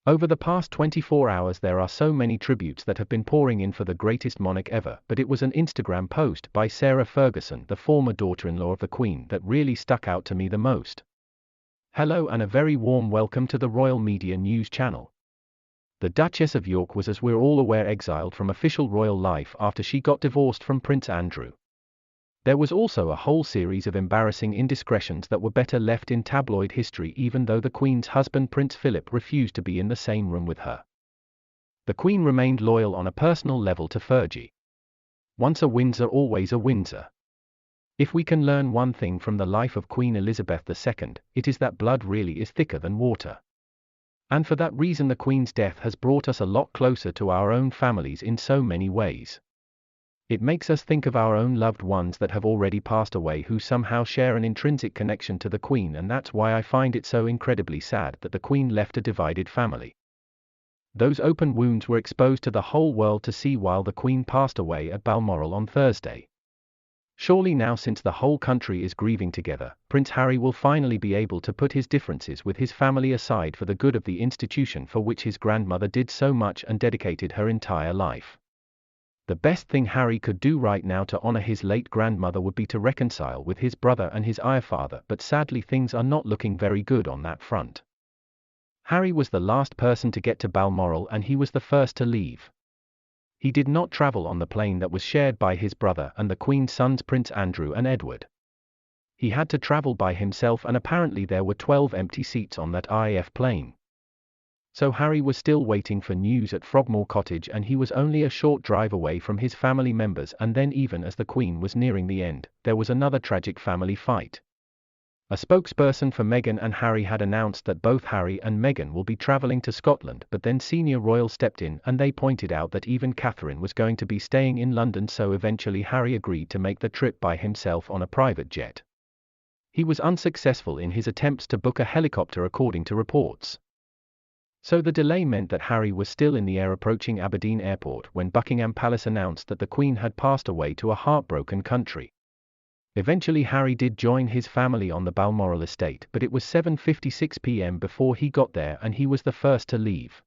Over the past 24 hours there are so many tributes that have been pouring in for the greatest monarch ever, but it was an Instagram post by Sarah Ferguson, the former daughter-in-law of the Queen, that really stuck out to me the most. Hello and a very warm welcome to the Royal Media News channel. The Duchess of York was, as we're all aware, exiled from official royal life after she got divorced from Prince Andrew. There was also a whole series of embarrassing indiscretions that were better left in tabloid history, even though the Queen's husband Prince Philip refused to be in the same room with her. The Queen remained loyal on a personal level to Fergie. Once a Windsor, always a Windsor. If we can learn one thing from the life of Queen Elizabeth II, it is that blood really is thicker than water. And for that reason the Queen's death has brought us a lot closer to our own families in so many ways. It makes us think of our own loved ones that have already passed away who somehow share an intrinsic connection to the Queen, and that's why I find it so incredibly sad that the Queen left a divided family. Those open wounds were exposed to the whole world to see while the Queen passed away at Balmoral on Thursday. Surely now, since the whole country is grieving together, Prince Harry will finally be able to put his differences with his family aside for the good of the institution for which his grandmother did so much and dedicated her entire life. The best thing Harry could do right now to honor his late grandmother would be to reconcile with his brother and his father, but sadly things are not looking very good on that front. Harry was the last person to get to Balmoral and he was the first to leave. He did not travel on the plane that was shared by his brother and the Queen's sons Prince Andrew and Edward. He had to travel by himself, and apparently there were 12 empty seats on that IF plane. So Harry was still waiting for news at Frogmore Cottage, and he was only a short drive away from his family members, and then even as the Queen was nearing the end, there was another tragic family fight. A spokesperson for Meghan and Harry had announced that both Harry and Meghan will be travelling to Scotland, but then senior royals stepped in and they pointed out that even Catherine was going to be staying in London, so eventually Harry agreed to make the trip by himself on a private jet. He was unsuccessful in his attempts to book a helicopter according to reports. So the delay meant that Harry was still in the air approaching Aberdeen Airport when Buckingham Palace announced that the Queen had passed away to a heartbroken country. Eventually Harry did join his family on the Balmoral estate, but it was 7:56 p.m. before he got there and he was the first to leave.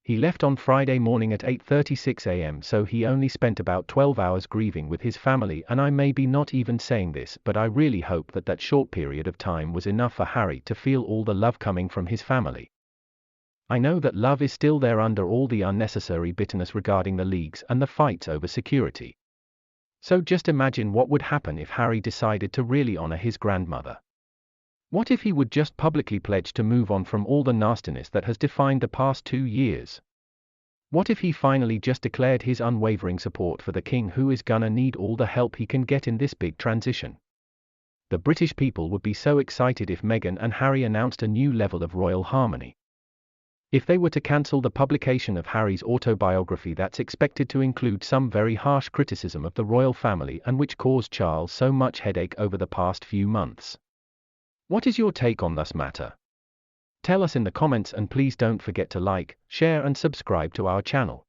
He left on Friday morning at 8:36 a.m. so he only spent about 12 hours grieving with his family, and I may be not even saying this, but I really hope that that short period of time was enough for Harry to feel all the love coming from his family. I know that love is still there under all the unnecessary bitterness regarding the leagues and the fights over security. So just imagine what would happen if Harry decided to really honor his grandmother. What if he would just publicly pledge to move on from all the nastiness that has defined the past 2 years? What if he finally just declared his unwavering support for the king, who is gonna need all the help he can get in this big transition? The British people would be so excited if Meghan and Harry announced a new level of royal harmony. If they were to cancel the publication of Harry's autobiography that's expected to include some very harsh criticism of the royal family and which caused Charles so much headache over the past few months. What is your take on this matter? Tell us in the comments, and please don't forget to like, share and subscribe to our channel.